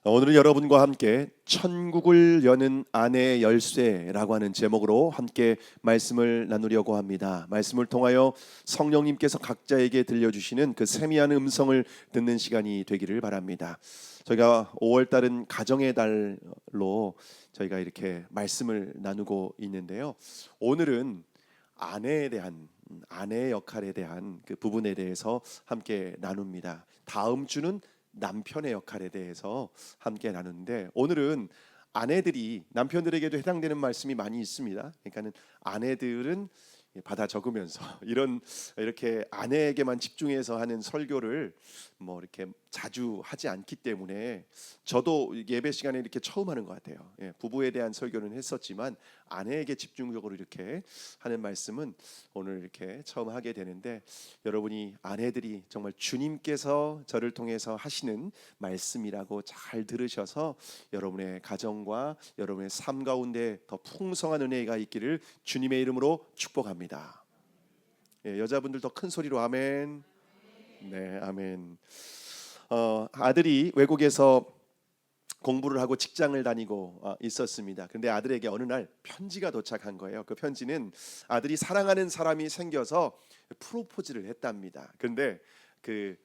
오늘은 여러분과 함께 천국을 여는 아내의 열쇠라고 하는 제목으로 함께 말씀을 나누려고 합니다. 말씀을 통하여 성령님께서 각자에게 들려주시는 그 세미한 음성을 듣는 시간이 되기를 바랍니다. 저희가 5월 달은 가정의 달로 저희가 이렇게 말씀을 나누고 있는데요. 오늘은 아내의 역할에 대한 그 부분에 대해서 함께 나눕니다. 다음 주는 남편의 역할에 대해서 함께 나누는데, 오늘은 아내들이 남편들에게도 해당되는 말씀이 많이 있습니다. 그러니까는 아내들은 받아 적으면서 이렇게 아내에게만 집중해서 하는 설교를 뭐 이렇게 자주 하지 않기 때문에 저도 예배 시간에 이렇게 처음 하는 것 같아요. 부부에 대한 설교는 했었지만 아내에게 집중적으로 이렇게 하는 말씀은 오늘 이렇게 처음 하게 되는데, 여러분이 아내들이 정말 주님께서 저를 통해서 하시는 말씀이라고 잘 들으셔서 여러분의 가정과 여러분의 삶 가운데 더 풍성한 은혜가 있기를 주님의 이름으로 축복합니다. 여자분들 더 큰 소리로 아멘. 네, 아멘. 아들이 외국에서 공부를 하고 직장을 다니고 있었습니다. 근데 아들에게 어느 날 편지가 도착한 거예요. 그 편지는 아들이 사랑하는 사람이 생겨서 프로포즈를 했답니다. 근데 그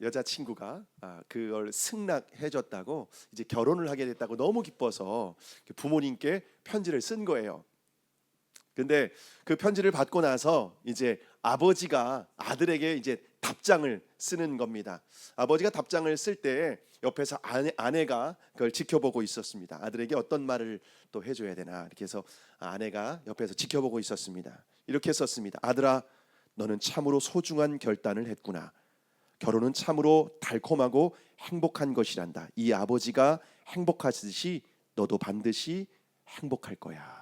여자친구가 그걸 승낙해줬다고, 이제 결혼을 하게 됐다고 너무 기뻐서 부모님께 편지를 쓴 거예요. 근데 그 편지를 받고 나서 이제 아버지가 아들에게 이제 답장을 쓰는 겁니다. 아버지가 답장을 쓸 때 옆에서 아내가 그걸 지켜보고 있었습니다. 아들에게 어떤 말을 또 해줘야 되나, 이렇게 해서 아내가 옆에서 지켜보고 있었습니다. 이렇게 썼습니다. 아들아, 너는 참으로 소중한 결단을 했구나. 결혼은 참으로 달콤하고 행복한 것이란다. 이 아버지가 행복하듯이 너도 반드시 행복할 거야.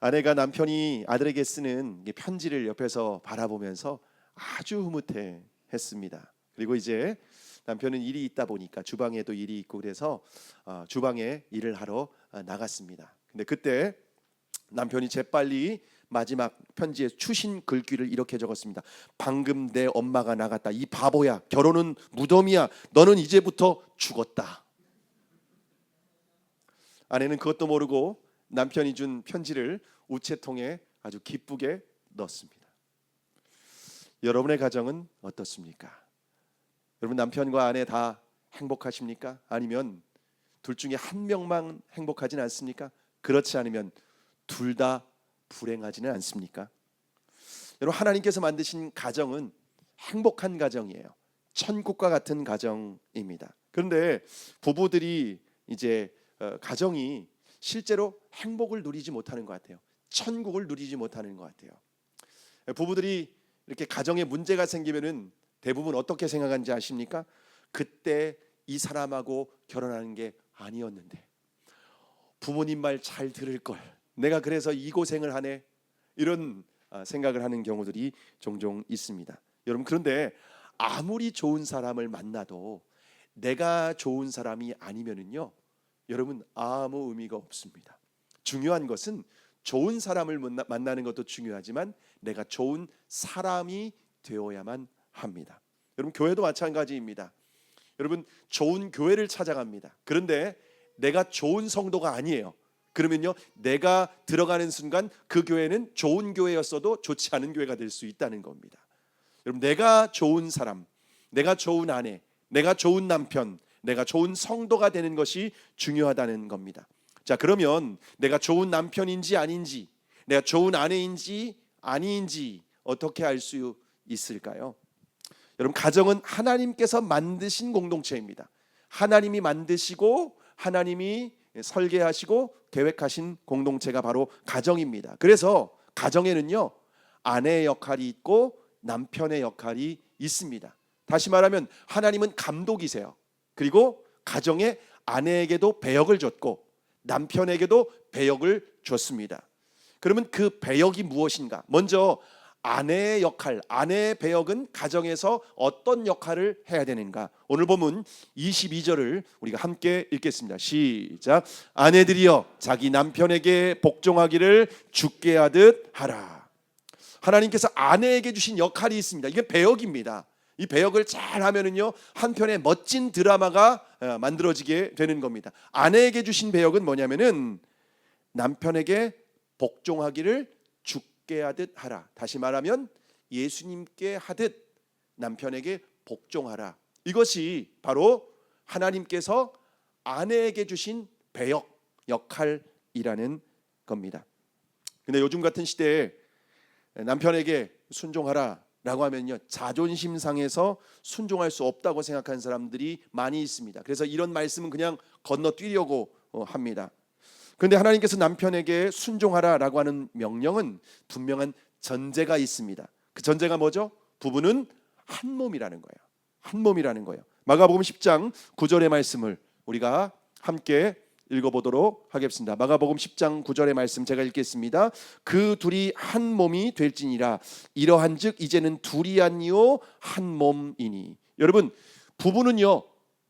아내가 남편이 아들에게 쓰는 편지를 옆에서 바라보면서 아주 흐뭇해했습니다. 그리고 이제 남편은 일이 있다 보니까 주방에도 일이 있고 그래서 주방에 일을 하러 나갔습니다. 근데 그때 남편이 재빨리 마지막 편지에 추신 글귀를 이렇게 적었습니다. 방금 내 엄마가 나갔다. 이 바보야. 결혼은 무덤이야. 너는 이제부터 죽었다. 아내는 그것도 모르고 남편이 준 편지를 우체통에 아주 기쁘게 넣었습니다. 여러분의 가정은 어떻습니까? 여러분 남편과 아내 다 행복하십니까? 아니면 둘 중에 한 명만 행복하지는 않습니까? 그렇지 않으면 둘 다 불행하지는 않습니까? 여러분, 하나님께서 만드신 가정은 행복한 가정이에요. 천국과 같은 가정입니다. 그런데 부부들이 이제 가정이 실제로 행복을 누리지 못하는 것 같아요. 천국을 누리지 못하는 것 같아요. 부부들이 이렇게 가정에 문제가 생기면은 대부분 어떻게 생각하는지 아십니까? 그때 이 사람하고 결혼하는 게 아니었는데, 부모님 말 잘 들을 걸, 내가 그래서 이 고생을 하네, 이런 생각을 하는 경우들이 종종 있습니다. 여러분, 그런데 아무리 좋은 사람을 만나도 내가 좋은 사람이 아니면은요, 여러분 아무 의미가 없습니다. 중요한 것은 좋은 사람을 만나는 것도 중요하지만 내가 좋은 사람이 되어야만 합니다. 여러분, 교회도 마찬가지입니다. 여러분, 좋은 교회를 찾아갑니다. 그런데 내가 좋은 성도가 아니에요. 그러면요, 내가 들어가는 순간 그 교회는 좋은 교회였어도 좋지 않은 교회가 될 수 있다는 겁니다. 여러분, 내가 좋은 사람, 내가 좋은 아내, 내가 좋은 남편, 내가 좋은 성도가 되는 것이 중요하다는 겁니다. 자, 그러면 내가 좋은 남편인지 아닌지, 내가 좋은 아내인지 아닌지 어떻게 알 수 있을까요? 여러분, 가정은 하나님께서 만드신 공동체입니다. 하나님이 만드시고 하나님이 설계하시고 계획하신 공동체가 바로 가정입니다. 그래서 가정에는요, 아내의 역할이 있고 남편의 역할이 있습니다. 다시 말하면 하나님은 감독이세요. 그리고 가정에 아내에게도 배역을 줬고 남편에게도 배역을 줬습니다. 그러면 그 배역이 무엇인가? 먼저 아내의 역할, 아내의 배역은 가정에서 어떤 역할을 해야 되는가? 오늘 본문 22절을 우리가 함께 읽겠습니다. 시작. 아내들이여 자기 남편에게 복종하기를 주께 하듯 하라. 하나님께서 아내에게 주신 역할이 있습니다. 이게 배역입니다. 이 배역을 잘 하면은요 한 편의 멋진 드라마가 만들어지게 되는 겁니다. 아내에게 주신 배역은 뭐냐면은 남편에게 복종하기를 주께 하듯 하라. 다시 말하면 예수님께 하듯 남편에게 복종하라. 이것이 바로 하나님께서 아내에게 주신 배역, 역할이라는 겁니다. 근데 요즘 같은 시대에 남편에게 순종하라라고 하면요 자존심 상해서 순종할 수 없다고 생각하는 사람들이 많이 있습니다. 그래서 이런 말씀은 그냥 건너뛰려고 합니다. 그런데 하나님께서 남편에게 순종하라라고 하는 명령은 분명한 전제가 있습니다. 그 전제가 뭐죠? 부부는 한 몸이라는 거예요. 한 몸이라는 거예요. 마가복음 10장 9절의 말씀을 우리가 함께 읽어보도록 하겠습니다. 마가복음 10장 9절의 말씀 제가 읽겠습니다. 그 둘이 한 몸이 될지니라. 이러한즉 이제는 둘이 아니요 한 몸이니. 여러분 부부는요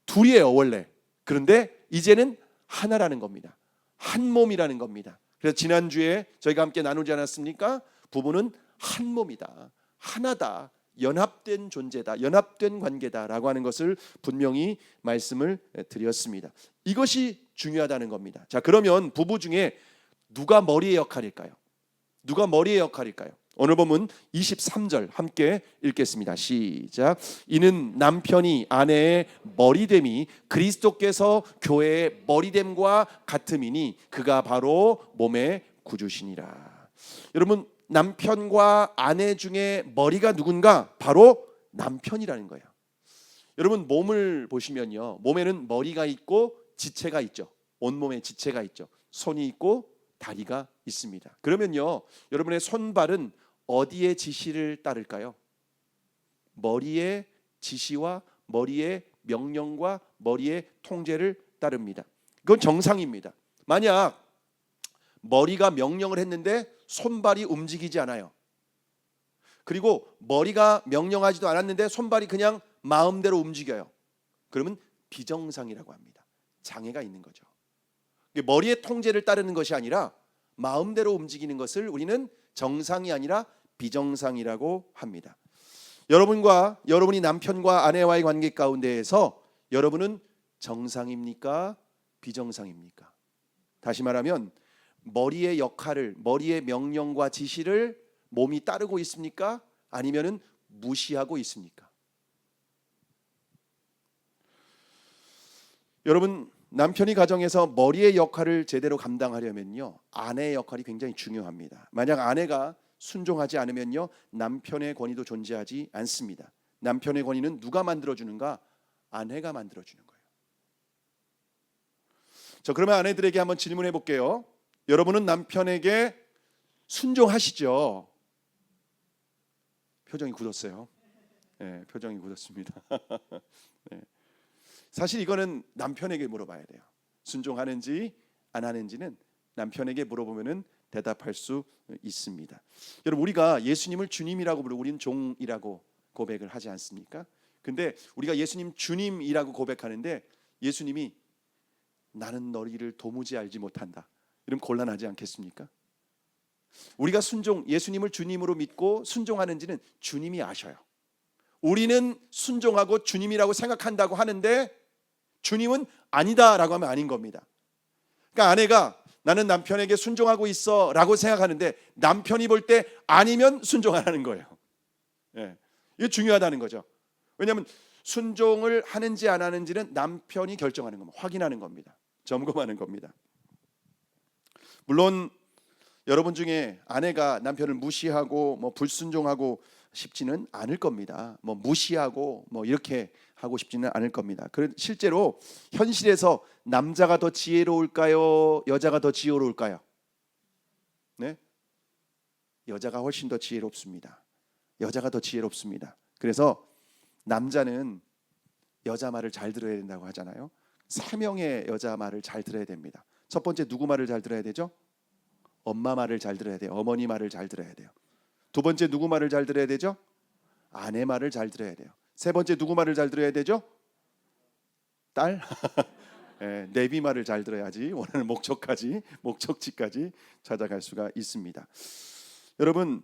둘이에요 원래. 그런데 이제는 하나라는 겁니다. 한 몸이라는 겁니다. 그래서 지난주에 저희가 함께 나누지 않았습니까? 부부는 한 몸이다, 하나다, 연합된 존재다, 연합된 관계다라고 하는 것을 분명히 말씀을 드렸습니다. 이것이 중요하다는 겁니다. 자, 그러면 부부 중에 누가 머리의 역할일까요? 누가 머리의 역할일까요? 오늘 본문 23절 함께 읽겠습니다. 시작. 이는 남편이 아내의 머리됨이 그리스도께서 교회의 머리됨과 같음이니 그가 바로 몸의 구주시니라. 여러분 남편과 아내 중에 머리가 누군가? 바로 남편이라는 거예요. 여러분 몸을 보시면요 몸에는 머리가 있고 지체가 있죠. 온몸에 지체가 있죠. 손이 있고 다리가 있습니다. 그러면요 여러분의 손발은 어디에 지시를 따를까요? 머리의 지시와 머리의 명령과 머리의 통제를 따릅니다. 그건 정상입니다. 만약 머리가 명령을 했는데 손발이 움직이지 않아요. 그리고 머리가 명령하지도 않았는데 손발이 그냥 마음대로 움직여요. 그러면 비정상이라고 합니다. 장애가 있는 거죠. 머리의 통제를 따르는 것이 아니라 마음대로 움직이는 것을 우리는 정상이 아니라 비정상이라고 합니다. 여러분이 남편과 아내와의 관계 가운데에서 여러분은 정상입니까? 비정상입니까? 다시 말하면 머리의 역할을, 머리의 명령과 지시를 몸이 따르고 있습니까? 아니면은 무시하고 있습니까? 여러분 남편이 가정에서 머리의 역할을 제대로 감당하려면요 아내의 역할이 굉장히 중요합니다. 만약 아내가 순종하지 않으면요 남편의 권위도 존재하지 않습니다. 남편의 권위는 누가 만들어주는가? 아내가 만들어주는 거예요. 자, 그러면 아내들에게 한번 질문해 볼게요. 여러분은 남편에게 순종하시죠? 표정이 굳었어요. 네, 표정이 굳었습니다. 네. 사실 이거는 남편에게 물어봐야 돼요. 순종하는지 안 하는지는 남편에게 물어보면은 대답할 수 있습니다. 여러분 우리가 예수님을 주님이라고 부르고 우리는 종이라고 고백을 하지 않습니까? 근데 우리가 예수님 주님이라고 고백하는데 예수님이 나는 너희를 도무지 알지 못한다. 이러면 곤란하지 않겠습니까? 우리가 예수님을 주님으로 믿고 순종하는지는 주님이 아셔요. 우리는 순종하고 주님이라고 생각한다고 하는데 주님은 아니다라고 하면 아닌 겁니다. 그러니까 아내가 나는 남편에게 순종하고 있어 라고 생각하는데 남편이 볼 때 아니면 순종 안 하는 거예요. 예, 이게 중요하다는 거죠. 왜냐하면 순종을 하는지 안 하는지는 남편이 결정하는 겁니다. 확인하는 겁니다. 점검하는 겁니다. 물론 여러분 중에 아내가 남편을 무시하고 불순종하고 싶지는 않을 겁니다. 무시하고 이렇게 하고 싶지는 않을 겁니다. 실제로 현실에서 남자가 더 지혜로울까요? 여자가 더 지혜로울까요? 네? 여자가 훨씬 더 지혜롭습니다. 여자가 더 지혜롭습니다. 그래서 남자는 여자 말을 잘 들어야 된다고 하잖아요. 3명의 여자 말을 잘 들어야 됩니다. 첫 번째 누구 말을 잘 들어야 되죠? 엄마 말을 잘 들어야 돼요. 어머니 말을 잘 들어야 돼요. 두 번째 누구 말을 잘 들어야 되죠? 아내 말을 잘 들어야 돼요. 세 번째 누구 말을 잘 들어야 되죠? 딸? 네, 내비 말을 잘 들어야지 원하는 목적지까지 찾아갈 수가 있습니다. 여러분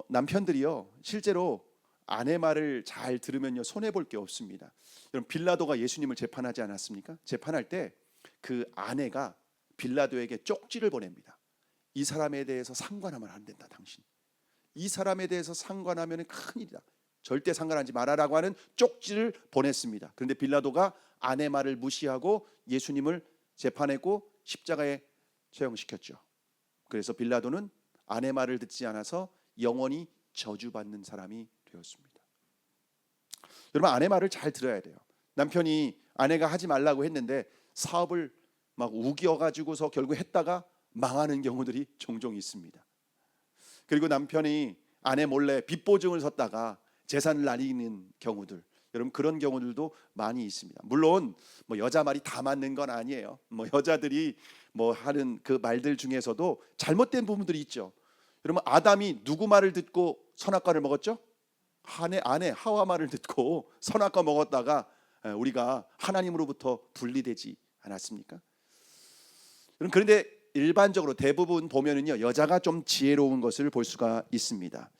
남편들이요 실제로 아내 말을 잘 들으면요 손해 볼 게 없습니다. 여러분 빌라도가 예수님을 재판하지 않았습니까? 재판할 때 그 아내가 빌라도에게 쪽지를 보냅니다. 이 사람에 대해서 상관하면 안 된다. 당신 이 사람에 대해서 상관하면 큰일이다. 절대 상관하지 말아라고 하는 쪽지를 보냈습니다. 그런데 빌라도가 아내 말을 무시하고 예수님을 재판했고 십자가에 처형시켰죠. 그래서 빌라도는 아내 말을 듣지 않아서 영원히 저주받는 사람이 되었습니다. 여러분 아내 말을 잘 들어야 돼요. 남편이 아내가 하지 말라고 했는데 사업을 막 우겨가지고서 결국 했다가 망하는 경우들이 종종 있습니다. 그리고 남편이 아내 몰래 빚보증을 섰다가 재산을 나뉘는 경우들, 여러분 그런 경우들도 많이 있습니다. 물론 뭐 여자 말이 다 맞는 건 아니에요. 뭐 여자들이 뭐 하는 그 말들 중에서도 잘못된 부분들이 있죠. 여러분 아담이 누구 말을 듣고 선악과를 먹었죠? 아내 하와 말을 듣고 선악과 먹었다가 우리가 하나님으로부터 분리되지 않았습니까? 그런데 일반적으로 대부분 보면은요 여자가 좀 지혜로운 것을 볼 수가 있습니다.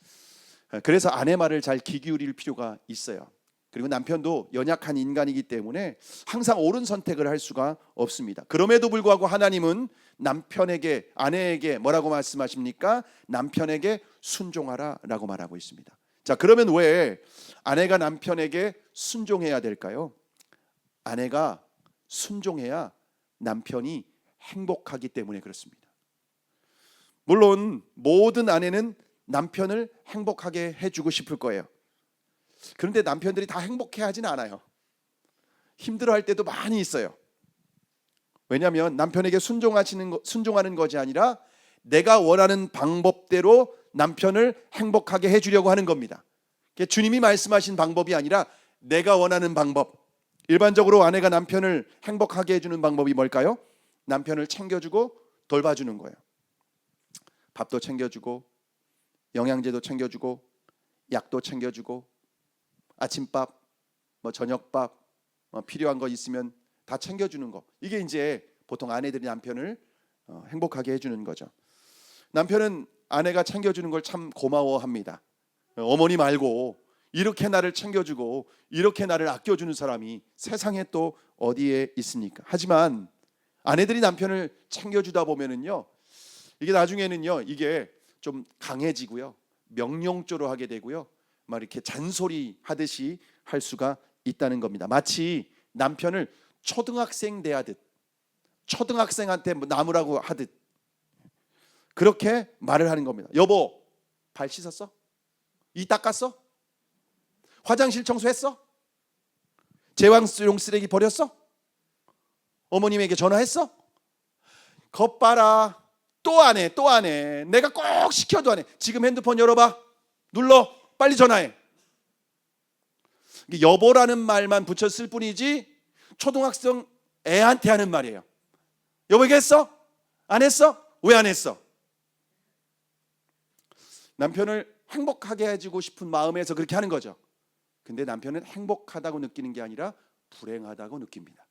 그래서 아내 말을 잘 귀 기울일 필요가 있어요. 그리고 남편도 연약한 인간이기 때문에 항상 옳은 선택을 할 수가 없습니다. 그럼에도 불구하고 하나님은 남편에게 아내에게 뭐라고 말씀하십니까? 남편에게 순종하라라고 말하고 있습니다. 자, 그러면 왜 아내가 남편에게 순종해야 될까요? 아내가 순종해야 남편이 행복하기 때문에 그렇습니다. 물론 모든 아내는 남편을 행복하게 해주고 싶을 거예요. 그런데 남편들이 다 행복해하진 않아요. 힘들어할 때도 많이 있어요. 왜냐하면 남편에게 순종하는 것이 아니라 내가 원하는 방법대로 남편을 행복하게 해주려고 하는 겁니다. 주님이 말씀하신 방법이 아니라 내가 원하는 방법. 일반적으로 아내가 남편을 행복하게 해주는 방법이 뭘까요? 남편을 챙겨주고 돌봐주는 거예요. 밥도 챙겨주고 영양제도 챙겨주고 약도 챙겨주고 아침밥, 뭐 저녁밥, 필요한 거 있으면 다 챙겨주는 거. 이게 이제 보통 아내들이 남편을 행복하게 해주는 거죠. 남편은 아내가 챙겨주는 걸 참 고마워합니다. 어머니 말고 이렇게 나를 챙겨주고 이렇게 나를 아껴주는 사람이 세상에 또 어디에 있습니까? 하지만 아내들이 남편을 챙겨주다 보면은요, 이게 나중에는요, 이게 좀 강해지고요, 명령조로 하게 되고요, 막 이렇게 잔소리 하듯이 할 수가 있다는 겁니다. 마치 남편을 초등학생 대하듯, 초등학생한테 나무라고 하듯 그렇게 말을 하는 겁니다. 여보, 발 씻었어? 이 닦았어? 화장실 청소했어? 제왕용 쓰레기 버렸어? 어머님에게 전화했어? 겉봐라, 또 안 해, 또 안 해. 내가 꼭 시켜도 안 해. 지금 핸드폰 열어봐, 눌러, 빨리 전화해. 여보라는 말만 붙였을 뿐이지 초등학생 애한테 하는 말이에요. 여보에게 했어? 안 했어? 왜 안 했어? 남편을 행복하게 해주고 싶은 마음에서 그렇게 하는 거죠. 근데 남편은 행복하다고 느끼는 게 아니라 불행하다고 느낍니다.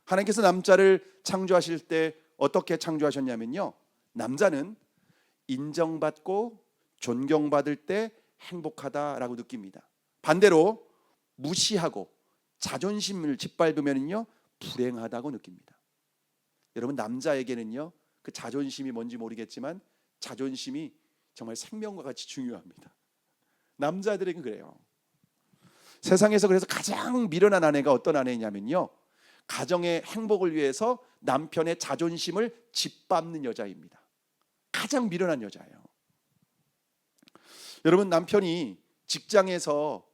하나님께서 남자를 창조하실 때 어떻게 창조하셨냐면요, 남자는 인정받고 존경받을 때 행복하다라고 느낍니다. 반대로 무시하고 자존심을 짓밟으면요 불행하다고 느낍니다. 여러분 남자에게는요 그 자존심이 뭔지 모르겠지만 자존심이 정말 생명과 같이 중요합니다. 남자들에게는 그래요. 세상에서 그래서 가장 미련한 아내가 어떤 아내냐면요, 가정의 행복을 위해서 남편의 자존심을 짓밟는 여자입니다. 가장 미련한 여자예요. 여러분 남편이 직장에서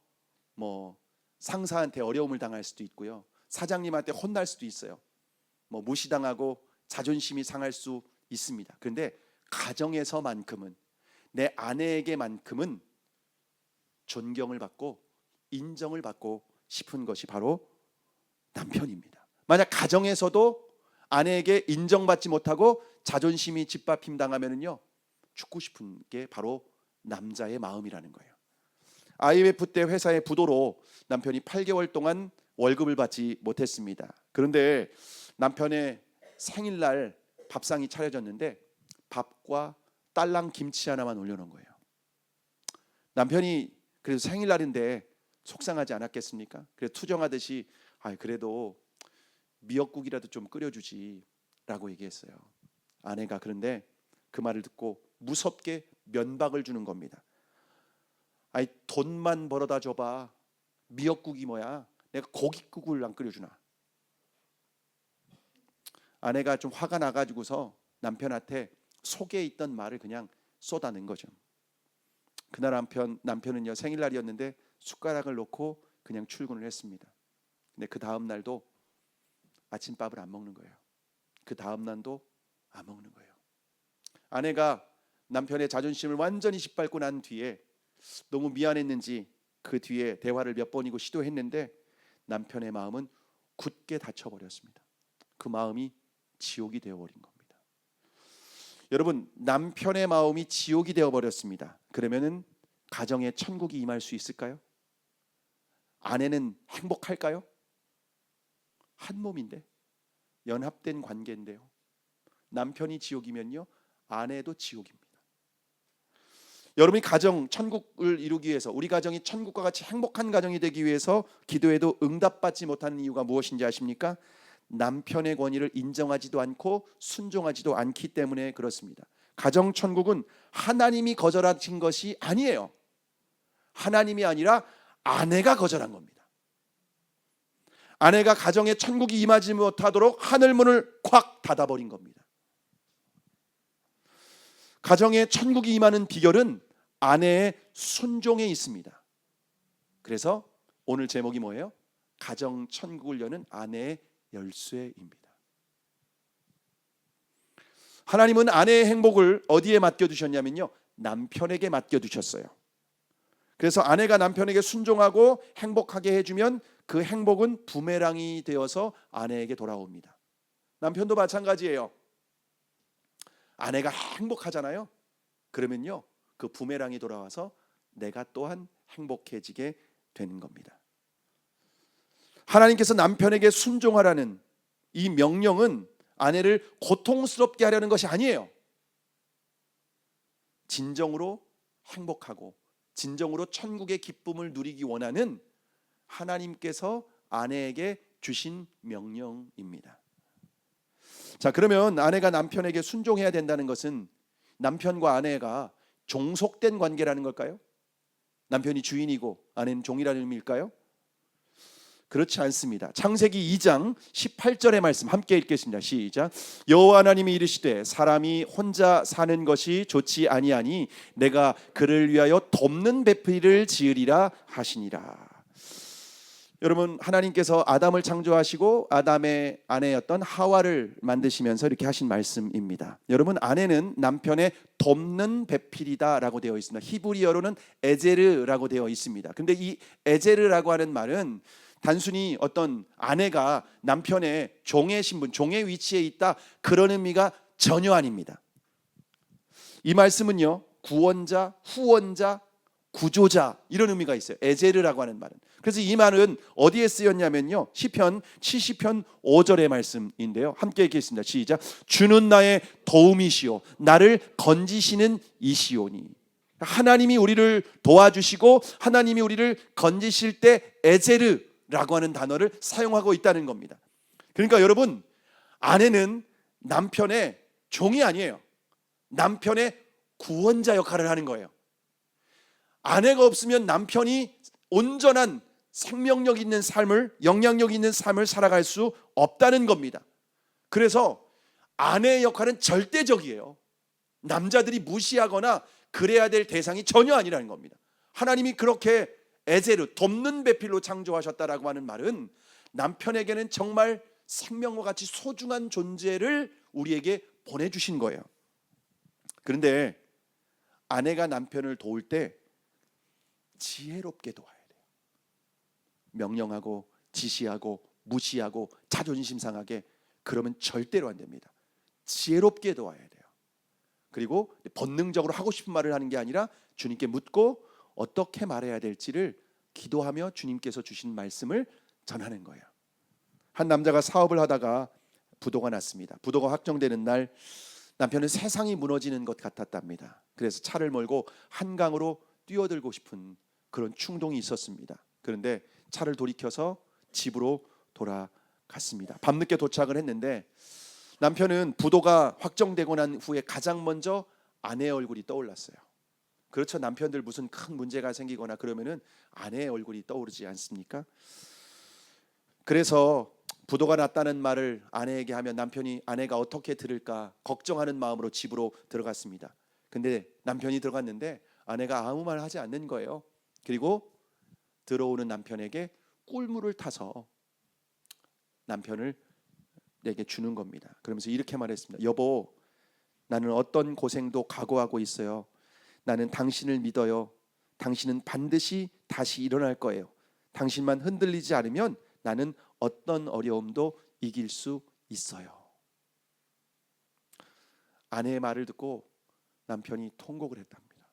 뭐 상사한테 어려움을 당할 수도 있고요, 사장님한테 혼날 수도 있어요. 뭐 무시당하고 자존심이 상할 수 있습니다. 그런데 가정에서만큼은, 내 아내에게만큼은 존경을 받고 인정을 받고 싶은 것이 바로 남편입니다. 만약 가정에서도 아내에게 인정받지 못하고 자존심이 짓밟힘 당하면은요 죽고 싶은 게 바로 남자의 마음이라는 거예요. IMF 때 회사의 부도로 남편이 8개월 동안 월급을 받지 못했습니다. 그런데 남편의 생일날 밥상이 차려졌는데 밥과 딸랑 김치 하나만 올려놓은 거예요. 남편이 그래서 생일날인데 속상하지 않았겠습니까? 그래서 투정하듯이 그래도 미역국이라도 좀 끓여주지 라고 얘기했어요. 아내가 그런데 그 말을 듣고 무섭게 면박을 주는 겁니다. 돈만 벌어다 줘봐. 미역국이 뭐야? 내가 고깃국을 안 끓여주나? 아내가 좀 화가 나가지고서 남편한테 속에 있던 말을 그냥 쏟아낸 거죠. 그날 남편은요 생일날이었는데 숟가락을 놓고 그냥 출근을 했습니다. 근데 그 다음 날도 아침밥을 안 먹는 거예요. 그 다음 날도 안 먹는 거예요. 아내가 남편의 자존심을 완전히 짓밟고 난 뒤에 너무 미안했는지 그 뒤에 대화를 몇 번이고 시도했는데 남편의 마음은 굳게 닫혀버렸습니다. 그 마음이 지옥이 되어버린 겁니다. 여러분, 남편의 마음이 지옥이 되어버렸습니다. 그러면은 가정에 천국이 임할 수 있을까요? 아내는 행복할까요? 한 몸인데, 연합된 관계인데요. 남편이 지옥이면요 아내도 지옥입니다. 여러분이 가정 천국을 이루기 위해서, 우리 가정이 천국과 같이 행복한 가정이 되기 위해서 기도해도 응답받지 못하는 이유가 무엇인지 아십니까? 남편의 권위를 인정하지도 않고 순종하지도 않기 때문에 그렇습니다. 가정 천국은 하나님이 거절하신 것이 아니에요. 하나님이 아니라 아내가 거절한 겁니다. 아내가 가정에 천국이 임하지 못하도록 하늘문을 콱 닫아버린 겁니다. 가정에 천국이 임하는 비결은 아내의 순종에 있습니다. 그래서 오늘 제목이 뭐예요? 가정 천국을 여는 아내의 열쇠입니다. 하나님은 아내의 행복을 어디에 맡겨두셨냐면요 남편에게 맡겨두셨어요. 그래서 아내가 남편에게 순종하고 행복하게 해주면 그 행복은 부메랑이 되어서 아내에게 돌아옵니다. 남편도 마찬가지예요. 아내가 행복하잖아요. 그러면요 그 부메랑이 돌아와서 내가 또한 행복해지게 되는 겁니다. 하나님께서 남편에게 순종하라는 이 명령은 아내를 고통스럽게 하려는 것이 아니에요. 진정으로 행복하고 진정으로 천국의 기쁨을 누리기 원하는 하나님께서 아내에게 주신 명령입니다. 자, 그러면 아내가 남편에게 순종해야 된다는 것은 남편과 아내가 종속된 관계라는 걸까요? 남편이 주인이고 아내는 종이라는 의미일까요? 그렇지 않습니다. 창세기 2장 18절의 말씀 함께 읽겠습니다. 시작. 여호와 하나님이 이르시되 사람이 혼자 사는 것이 좋지 아니하니 내가 그를 위하여 돕는 배필을 지으리라 하시니라. 여러분, 하나님께서 아담을 창조하시고 아담의 아내였던 하와를 만드시면서 이렇게 하신 말씀입니다. 여러분, 아내는 남편의 돕는 배필이다라고 되어 있습니다. 히브리어로는 에제르라고 되어 있습니다. 근데 이 에제르라고 하는 말은 단순히 어떤 아내가 남편의 종의 신분, 종의 위치에 있다 그런 의미가 전혀 아닙니다. 이 말씀은요 구원자, 후원자, 구조자 이런 의미가 있어요. 에제르라고 하는 말은. 그래서 이 말은 어디에 쓰였냐면요 시편 70편 5절의 말씀인데요. 함께 읽겠습니다. 시작. 주는 나의 도움이시오 나를 건지시는 이시오니. 하나님이 우리를 도와주시고 하나님이 우리를 건지실 때 에제르라고 하는 단어를 사용하고 있다는 겁니다. 그러니까 여러분, 아내는 남편의 종이 아니에요. 남편의 구원자 역할을 하는 거예요. 아내가 없으면 남편이 온전한 생명력 있는 삶을, 영향력 있는 삶을 살아갈 수 없다는 겁니다. 그래서 아내의 역할은 절대적이에요. 남자들이 무시하거나 그래야 될 대상이 전혀 아니라는 겁니다. 하나님이 그렇게 에제르, 돕는 배필로 창조하셨다라고 하는 말은 남편에게는 정말 생명과 같이 소중한 존재를 우리에게 보내주신 거예요. 그런데 아내가 남편을 도울 때 지혜롭게 도와야 돼요. 명령하고 지시하고 무시하고 자존심 상하게 그러면 절대로 안 됩니다. 지혜롭게 도와야 돼요. 그리고 본능적으로 하고 싶은 말을 하는 게 아니라 주님께 묻고 어떻게 말해야 될지를 기도하며 주님께서 주신 말씀을 전하는 거예요. 한 남자가 사업을 하다가 부도가 났습니다. 부도가 확정되는 날 남편은 세상이 무너지는 것 같았답니다. 그래서 차를 몰고 한강으로 뛰어들고 싶은 그런 충동이 있었습니다. 그런데 차를 돌이켜서 집으로 돌아갔습니다. 밤늦게 도착을 했는데 남편은 부도가 확정되고 난 후에 가장 먼저 아내의 얼굴이 떠올랐어요. 그렇죠. 남편들 무슨 큰 문제가 생기거나 그러면은 아내의 얼굴이 떠오르지 않습니까? 그래서 부도가 났다는 말을 아내에게 하면 아내가 어떻게 들을까 걱정하는 마음으로 집으로 들어갔습니다. 근데 남편이 들어갔는데 아내가 아무 말 하지 않는 거예요. 그리고 들어오는 남편에게 꿀물을 타서 남편을 내게 주는 겁니다. 그러면서 이렇게 말했습니다. 여보, 나는 어떤 고생도 각오하고 있어요. 나는 당신을 믿어요. 당신은 반드시 다시 일어날 거예요. 당신만 흔들리지 않으면 나는 어떤 어려움도 이길 수 있어요. 아내의 말을 듣고 남편이 통곡을 했답니다.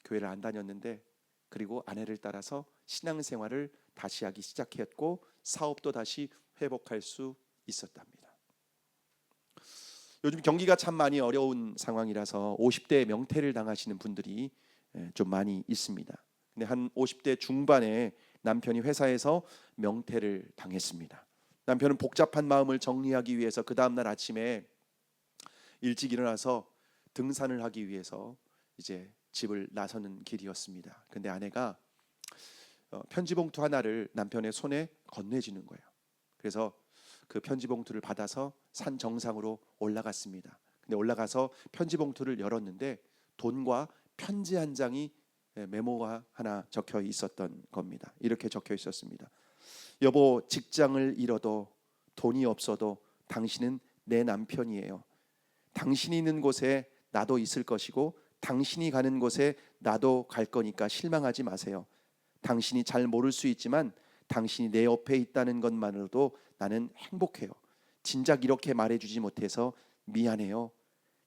교회를 안 다녔는데 그리고 아내를 따라서 신앙생활을 다시 하기 시작했고 사업도 다시 회복할 수 있었답니다. 요즘 경기가 참 많이 어려운 상황이라서 50대 명퇴를 당하시는 분들이 좀 많이 있습니다. 근데 한 50대 중반에 남편이 회사에서 명퇴를 당했습니다. 남편은 복잡한 마음을 정리하기 위해서 그 다음 날 아침에 일찍 일어나서 등산을 하기 위해서 이제 집을 나서는 길이었습니다. 근데 아내가 편지 봉투 하나를 남편의 손에 건네주는 거예요. 그래서 그 편지 봉투를 받아서 산 정상으로 올라갔습니다. 근데 올라가서 편지 봉투를 열었는데 돈과 편지 한 장이 메모가 하나 적혀 있었던 겁니다. 이렇게 적혀 있었습니다. 여보, 직장을 잃어도 돈이 없어도 당신은 내 남편이에요. 당신이 있는 곳에 나도 있을 것이고 당신이 가는 곳에 나도 갈 거니까 실망하지 마세요. 당신이 잘 모를 수 있지만 당신이 내 옆에 있다는 것만으로도 나는 행복해요. 진작 이렇게 말해주지 못해서 미안해요.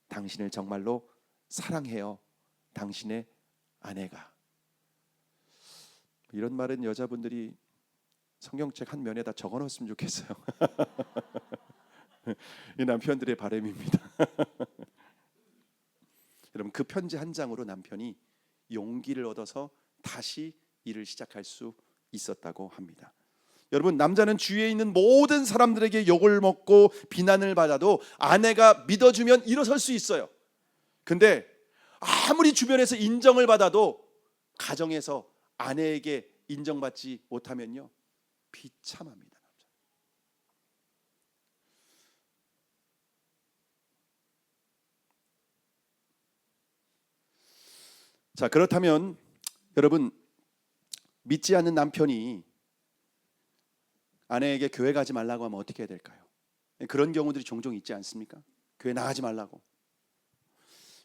당신을 정말로 사랑해요. 당신의 아내가. 이런 말은 여자분들이 성경책 한 면에다 적어놓았으면 좋겠어요. 이 남편들의 바람입니다. 여러분, 그 편지 한 장으로 남편이 용기를 얻어서 다시 일을 시작할 수 있었다고 합니다. 여러분, 남자는 주위에 있는 모든 사람들에게 욕을 먹고 비난을 받아도 아내가 믿어주면 일어설 수 있어요. 근데 아무리 주변에서 인정을 받아도 가정에서 아내에게 인정받지 못하면요, 비참합니다. 자, 그렇다면 여러분, 믿지 않는 남편이 아내에게 교회 가지 말라고 하면 어떻게 해야 될까요? 그런 경우들이 종종 있지 않습니까? 교회 나가지 말라고.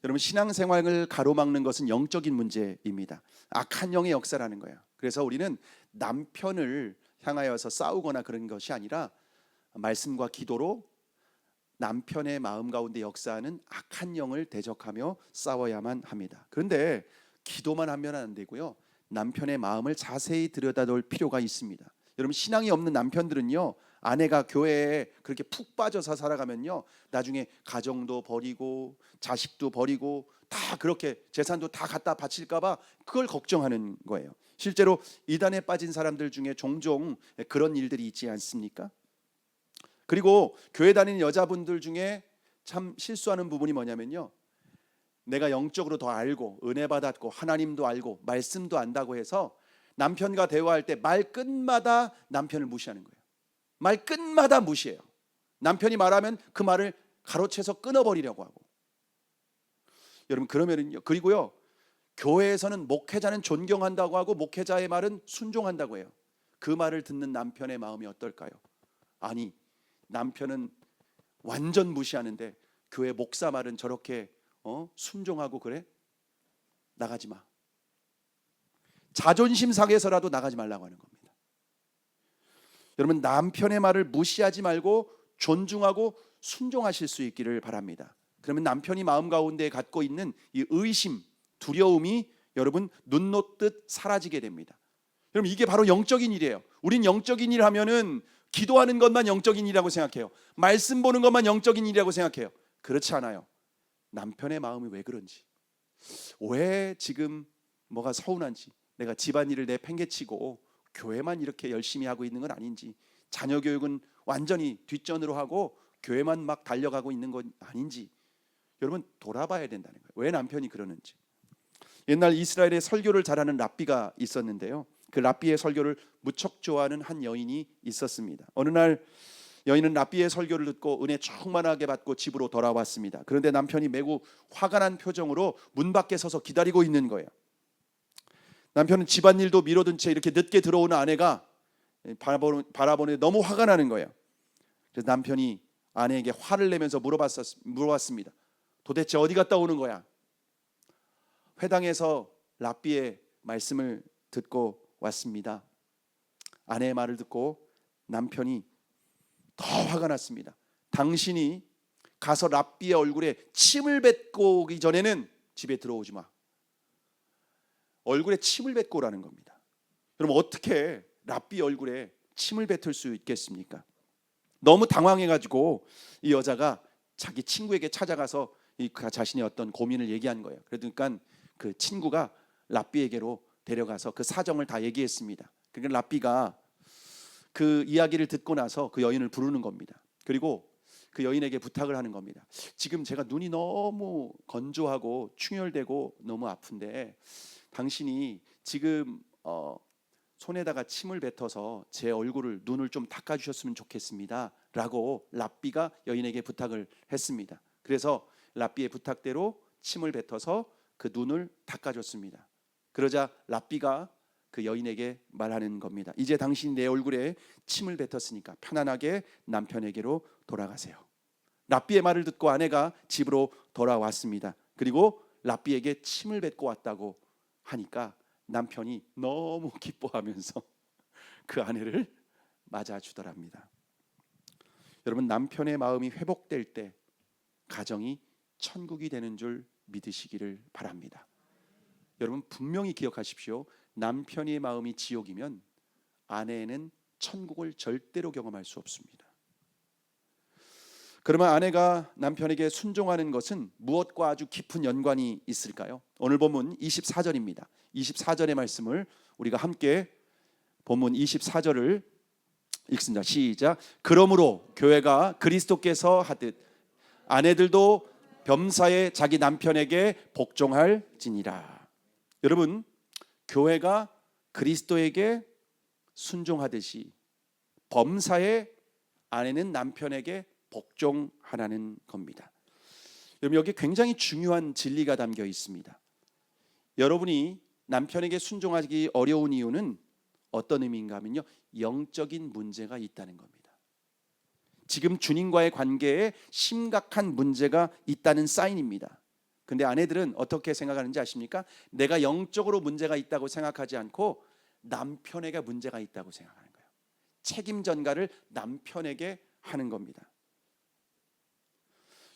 여러분, 신앙생활을 가로막는 것은 영적인 문제입니다. 악한 영의 역사라는 거예요. 그래서 우리는 남편을 향하여서 싸우거나 그런 것이 아니라 말씀과 기도로 남편의 마음 가운데 역사하는 악한 영을 대적하며 싸워야만 합니다. 그런데 기도만 하면 안 되고요, 남편의 마음을 자세히 들여다볼 필요가 있습니다. 여러분, 신앙이 없는 남편들은요, 아내가 교회에 그렇게 푹 빠져서 살아가면요, 나중에 가정도 버리고 자식도 버리고 다 그렇게 재산도 다 갖다 바칠까 봐 그걸 걱정하는 거예요. 실제로 이단에 빠진 사람들 중에 종종 그런 일들이 있지 않습니까? 그리고 교회 다니는 여자분들 중에 참 실수하는 부분이 뭐냐면요, 내가 영적으로 더 알고 은혜 받았고 하나님도 알고 말씀도 안다고 해서 남편과 대화할 때 말 끝마다 남편을 무시하는 거예요. 말 끝마다 무시해요. 남편이 말하면 그 말을 가로채서 끊어버리려고 하고. 여러분, 그러면은요, 그리고요, 교회에서는 목회자는 존경한다고 하고 목회자의 말은 순종한다고 해요. 그 말을 듣는 남편의 마음이 어떨까요? 아니, 남편은 완전 무시하는데 교회 목사 말은 저렇게 순종하고 그래? 나가지 마. 자존심 상해서라도 나가지 말라고 하는 겁니다. 여러분, 남편의 말을 무시하지 말고 존중하고 순종하실 수 있기를 바랍니다. 그러면 남편이 마음 가운데 갖고 있는 이 의심, 두려움이 여러분 눈 놓듯 사라지게 됩니다. 여러분, 이게 바로 영적인 일이에요. 우린 영적인 일 하면은 기도하는 것만 영적인 일이라고 생각해요. 말씀 보는 것만 영적인 일이라고 생각해요. 그렇지 않아요. 남편의 마음이 왜 그런지, 왜 지금 뭐가 서운한지, 내가 집안일을 내팽개치고 교회만 이렇게 열심히 하고 있는 건 아닌지, 자녀 교육은 완전히 뒷전으로 하고 교회만 막 달려가고 있는 건 아닌지 여러분 돌아봐야 된다는 거예요. 왜 남편이 그러는지. 옛날 이스라엘에 설교를 잘하는 랍비가 있었는데요, 그 랍비의 설교를 무척 좋아하는 한 여인이 있었습니다. 어느 날 여인은 랍비의 설교를 듣고 은혜 충만하게 받고 집으로 돌아왔습니다. 그런데 남편이 매우 화가 난 표정으로 문 밖에 서서 기다리고 있는 거예요. 남편은 집안일도 미뤄둔 채 이렇게 늦게 들어오는 아내가 바라보니 너무 화가 나는 거예요. 그래서 남편이 아내에게 화를 내면서 물어봤습니다. 도대체 어디 갔다 오는 거야? 회당에서 랍비의 말씀을 듣고 왔습니다. 아내의 말을 듣고 남편이 더 화가 났습니다. 당신이 가서 랍비의 얼굴에 침을 뱉고 오기 전에는 집에 들어오지 마. 얼굴에 침을 뱉고 오라는 겁니다. 그럼 어떻게 랍비 얼굴에 침을 뱉을 수 있겠습니까? 너무 당황해가지고 이 여자가 자기 친구에게 찾아가서 자신의 어떤 고민을 얘기한 거예요. 그러니까 그 친구가 랍비에게로 데려가서 그 사정을 다 얘기했습니다. 그러니까 랍비가 그 이야기를 듣고 나서 그 여인을 부르는 겁니다. 그리고 그 여인에게 부탁을 하는 겁니다. 지금 제가 눈이 너무 건조하고 충혈되고 너무 아픈데 당신이 지금 손에다가 침을 뱉어서 제 얼굴을, 눈을 좀 닦아주셨으면 좋겠습니다 라고 랍비가 여인에게 부탁을 했습니다. 그래서 랍비의 부탁대로 침을 뱉어서 그 눈을 닦아줬습니다. 그러자 랍비가 그 여인에게 말하는 겁니다. 이제 당신이 내 얼굴에 침을 뱉었으니까 편안하게 남편에게로 돌아가세요. 랍비의 말을 듣고 아내가 집으로 돌아왔습니다. 그리고 랍비에게 침을 뱉고 왔다고 하니까 남편이 너무 기뻐하면서 그 아내를 맞아주더랍니다. 여러분, 남편의 마음이 회복될 때 가정이 천국이 되는 줄 믿으시기를 바랍니다. 여러분 분명히 기억하십시오. 남편의 마음이 지옥이면 아내는 천국을 절대로 경험할 수 없습니다. 그러면 아내가 남편에게 순종하는 것은 무엇과 아주 깊은 연관이 있을까요? 오늘 본문 24절입니다. 24절의 말씀을 우리가 함께 본문 24절을 읽습니다. 시작. 그러므로 교회가 그리스도께서 하듯 아내들도 범사에 자기 남편에게 복종할지니라. 여러분, 교회가 그리스도에게 순종하듯이 범사에 아내는 남편에게 복종하라는 겁니다. 여러분, 여기 굉장히 중요한 진리가 담겨 있습니다. 여러분이 남편에게 순종하기 어려운 이유는 어떤 의미인가 하면요, 영적인 문제가 있다는 겁니다. 지금 주님과의 관계에 심각한 문제가 있다는 사인입니다. 근데 아내들은 어떻게 생각하는지 아십니까? 내가 영적으로 문제가 있다고 생각하지 않고 남편에게 문제가 있다고 생각하는 거예요. 책임 전가를 남편에게 하는 겁니다.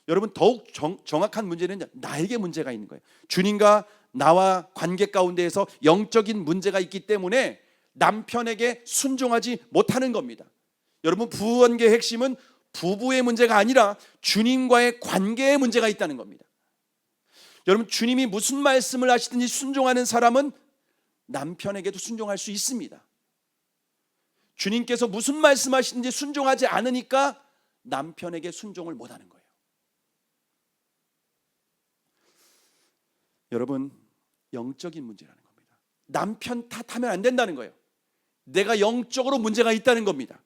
여러분, 더욱 정확한 문제는 나에게 문제가 있는 거예요. 주님과 나와 관계 가운데에서 영적인 문제가 있기 때문에 남편에게 순종하지 못하는 겁니다. 여러분, 부부관계의 핵심은 부부의 문제가 아니라 주님과의 관계에 문제가 있다는 겁니다. 여러분, 주님이 무슨 말씀을 하시든지 순종하는 사람은 남편에게도 순종할 수 있습니다. 주님께서 무슨 말씀하시든지 순종하지 않으니까 남편에게 순종을 못하는 거예요. 여러분, 영적인 문제라는 겁니다. 남편 탓하면 안 된다는 거예요. 내가 영적으로 문제가 있다는 겁니다.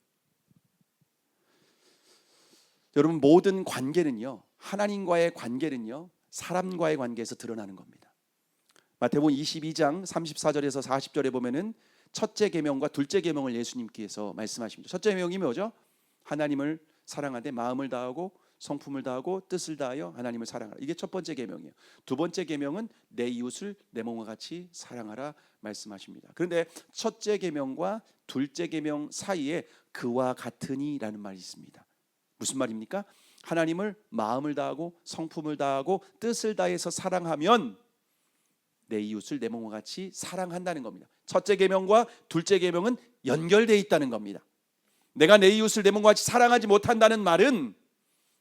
여러분, 모든 관계는요, 하나님과의 관계는요, 사람과의 관계에서 드러나는 겁니다. 마태복음 22장 34절에서 40절에 보면은 첫째 계명과 둘째 계명을 예수님께서 말씀하십니다. 첫째 계명이 뭐죠? 하나님을 사랑하되 마음을 다하고 성품을 다하고 뜻을 다하여 하나님을 사랑하라. 이게 첫 번째 계명이에요. 두 번째 계명은 내 이웃을 내 몸과 같이 사랑하라 말씀하십니다. 그런데 첫째 계명과 둘째 계명 사이에 그와 같으니라는 말이 있습니다. 무슨 말입니까? 하나님을 마음을 다하고 성품을 다하고 뜻을 다해서 사랑하면 내 이웃을 내 몸과 같이 사랑한다는 겁니다. 첫째 계명과 둘째 계명은 연결되어 있다는 겁니다. 내가 내 이웃을 내 몸과 같이 사랑하지 못한다는 말은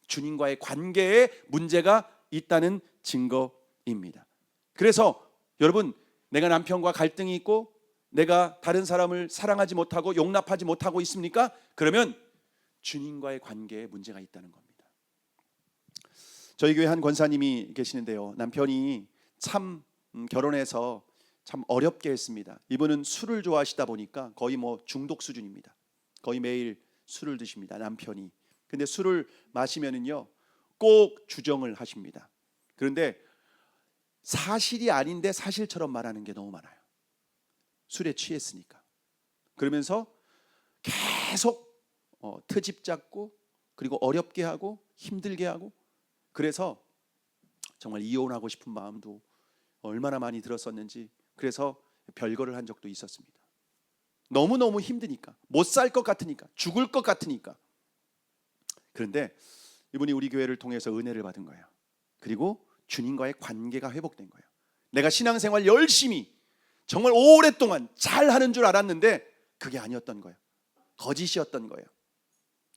주님과의 관계에 문제가 있다는 증거입니다. 그래서 여러분, 내가 남편과 갈등이 있고 내가 다른 사람을 사랑하지 못하고 용납하지 못하고 있습니까? 그러면 주님과의 관계에 문제가 있다는 겁니다. 저희 교회 한 권사님이 계시는데요, 남편이 참 결혼해서 참 어렵게 했습니다. 이분은 술을 좋아하시다 보니까 거의 중독 수준입니다. 거의 매일 술을 드십니다, 남편이. 근데 술을 마시면은요 꼭 주정을 하십니다. 그런데 사실이 아닌데 사실처럼 말하는 게 너무 많아요. 술에 취했으니까. 그러면서 계속 트집 잡고, 그리고 어렵게 하고 힘들게 하고, 그래서 정말 이혼하고 싶은 마음도 얼마나 많이 들었었는지, 그래서 별거를 한 적도 있었습니다. 너무너무 힘드니까, 못 살 것 같으니까, 죽을 것 같으니까. 그런데 이분이 우리 교회를 통해서 은혜를 받은 거예요. 그리고 주님과의 관계가 회복된 거예요. 내가 신앙생활 열심히 정말 오랫동안 잘하는 줄 알았는데 그게 아니었던 거예요. 거짓이었던 거예요.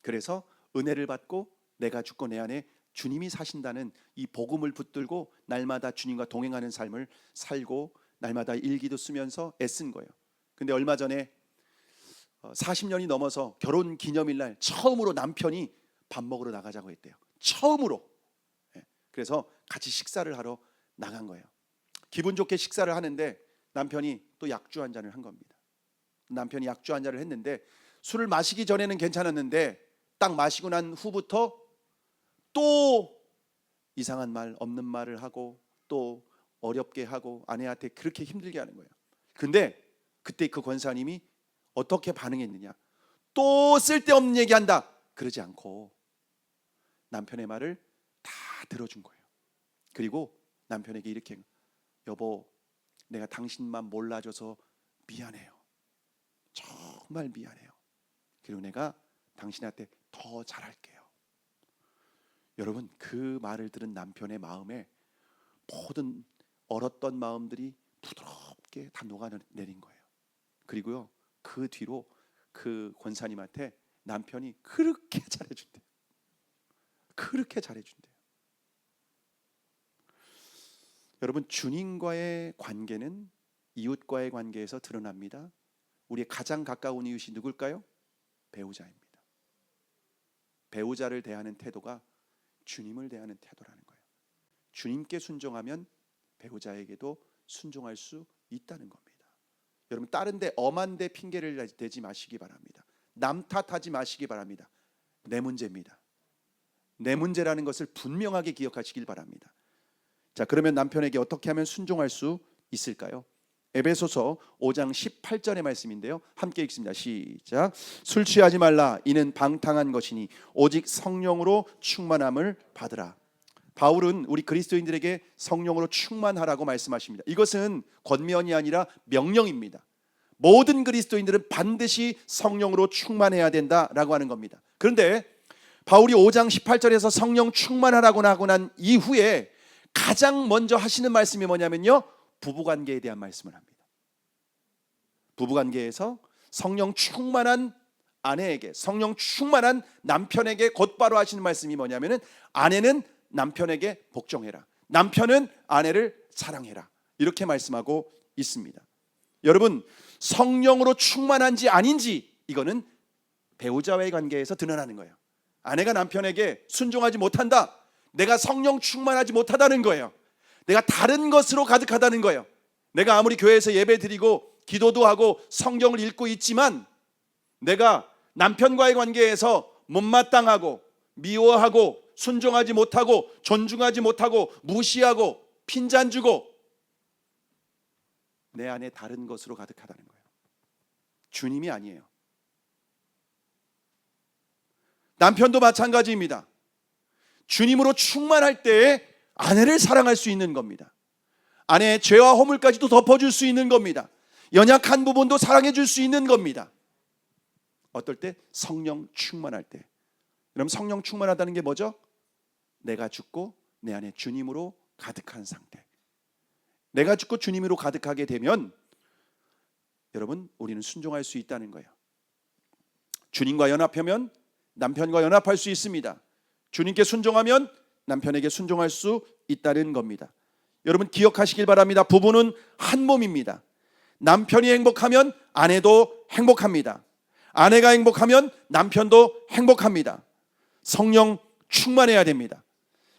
그래서 은혜를 받고 내가 죽고 내 안에 주님이 사신다는 이 복음을 붙들고 날마다 주님과 동행하는 삶을 살고 날마다 일기도 쓰면서 애쓴 거예요. 근데 얼마 전에 40년이 넘어서 결혼 기념일날 처음으로 남편이 밥 먹으러 나가자고 했대요. 처음으로. 그래서 같이 식사를 하러 나간 거예요. 기분 좋게 식사를 하는데 남편이 또 약주 한 잔을 한 겁니다. 남편이 약주 한 잔을 했는데 술을 마시기 전에는 괜찮았는데 딱 마시고 난 후부터 또 이상한 말, 없는 말을 하고 또 어렵게 하고 아내한테 그렇게 힘들게 하는 거예요. 근데 그때 그 권사님이 어떻게 반응했느냐? 또 쓸데없는 얘기한다. 그러지 않고 남편의 말을 다 들어준 거예요. 그리고 남편에게 이렇게, 여보, 내가 당신만 몰라줘서 미안해요. 정말 미안해요. 그리고 내가 당신한테 더 잘할게요. 여러분, 그 말을 들은 남편의 마음에 모든 얼었던 마음들이 부드럽게 다 녹아내린 거예요. 그리고요, 그 뒤로 그 권사님한테 남편이 그렇게 잘해준대요. 그렇게 잘해준대요. 여러분, 주님과의 관계는 이웃과의 관계에서 드러납니다. 우리의 가장 가까운 이웃이 누굴까요? 배우자입니다. 배우자를 대하는 태도가 주님을 대하는 태도라는 거예요. 주님께 순종하면 배우자에게도 순종할 수 있다는 겁니다. 여러분, 다른 데 엄한 데 핑계를 대지 마시기 바랍니다. 남 탓하지 마시기 바랍니다. 내 문제입니다. 내 문제라는 것을 분명하게 기억하시길 바랍니다. 자, 그러면 남편에게 어떻게 하면 순종할 수 있을까요? 에베소서 5장 18절의 말씀인데요, 함께 읽습니다. 시작. 술 취하지 말라. 이는 방탕한 것이니 오직 성령으로 충만함을 받으라. 바울은 우리 그리스도인들에게 성령으로 충만하라고 말씀하십니다. 이것은 권면이 아니라 명령입니다. 모든 그리스도인들은 반드시 성령으로 충만해야 된다라고 하는 겁니다. 그런데 바울이 5장 18절에서 성령 충만하라고 하고 난 이후에 가장 먼저 하시는 말씀이 뭐냐면요, 부부관계에 대한 말씀을 합니다. 부부관계에서 성령 충만한 아내에게, 성령 충만한 남편에게 곧바로 하시는 말씀이 뭐냐면은 아내는 남편에게 복종해라, 남편은 아내를 사랑해라, 이렇게 말씀하고 있습니다. 여러분, 성령으로 충만한지 아닌지 이거는 배우자와의 관계에서 드러나는 거예요. 아내가 남편에게 순종하지 못한다, 내가 성령 충만하지 못하다는 거예요. 내가 다른 것으로 가득하다는 거예요. 내가 아무리 교회에서 예배 드리고 기도도 하고 성경을 읽고 있지만 내가 남편과의 관계에서 못마땅하고 미워하고 순종하지 못하고 존중하지 못하고 무시하고 핀잔 주고 내 안에 다른 것으로 가득하다는 거예요. 주님이 아니에요. 남편도 마찬가지입니다. 주님으로 충만할 때에 아내를 사랑할 수 있는 겁니다. 아내의 죄와 허물까지도 덮어줄 수 있는 겁니다. 연약한 부분도 사랑해 줄 수 있는 겁니다. 어떨 때? 성령 충만할 때. 그럼 성령 충만하다는 게 뭐죠? 내가 죽고 내 안에 주님으로 가득한 상태. 내가 죽고 주님으로 가득하게 되면 여러분, 우리는 순종할 수 있다는 거예요. 주님과 연합하면 남편과 연합할 수 있습니다. 주님께 순종하면 남편에게 순종할 수 있다는 겁니다. 여러분 기억하시길 바랍니다. 부부는 한 몸입니다. 남편이 행복하면 아내도 행복합니다. 아내가 행복하면 남편도 행복합니다. 성령 충만해야 됩니다.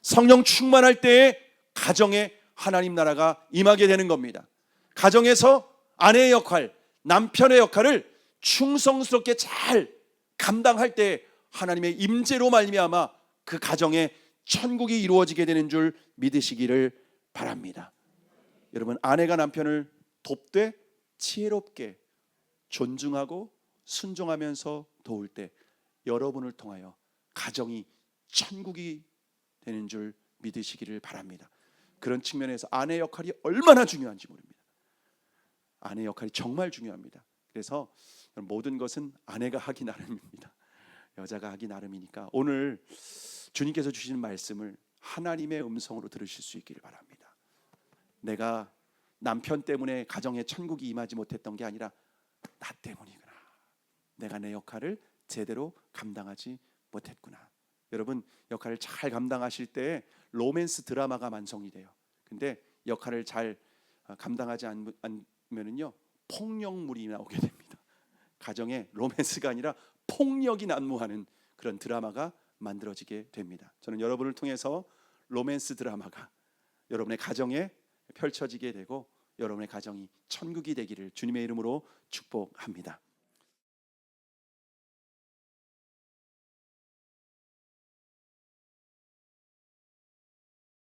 성령 충만할 때에 가정에 하나님 나라가 임하게 되는 겁니다. 가정에서 아내의 역할, 남편의 역할을 충성스럽게 잘 감당할 때 하나님의 임재로 말미암아 그 가정에 천국이 이루어지게 되는 줄 믿으시기를 바랍니다. 여러분, 아내가 남편을 돕되 지혜롭게 존중하고 순종하면서 도울 때 여러분을 통하여 가정이 천국이 되는 줄 믿으시기를 바랍니다. 그런 측면에서 아내 역할이 얼마나 중요한지 모릅니다. 아내 역할이 정말 중요합니다. 그래서 모든 것은 아내가 하기 나름입니다. 여자가 하기 나름이니까 오늘 주님께서 주시는 말씀을 하나님의 음성으로 들으실 수 있기를 바랍니다. 내가 남편 때문에 가정에 천국이 임하지 못했던 게 아니라 나 때문이구나. 내가 내 역할을 제대로 감당하지 못했구나. 여러분, 역할을 잘 감당하실 때 로맨스 드라마가 완성이 돼요. 근데 역할을 잘 감당하지 않으면요 폭력물이 나오게 됩니다. 가정에 로맨스가 아니라 폭력이 난무하는 그런 드라마가 만들어지게 됩니다. 저는 여러분을 통해서 로맨스 드라마가 여러분의 가정에 펼쳐지게 되고 여러분의 가정이 천국이 되기를 주님의 이름으로 축복합니다.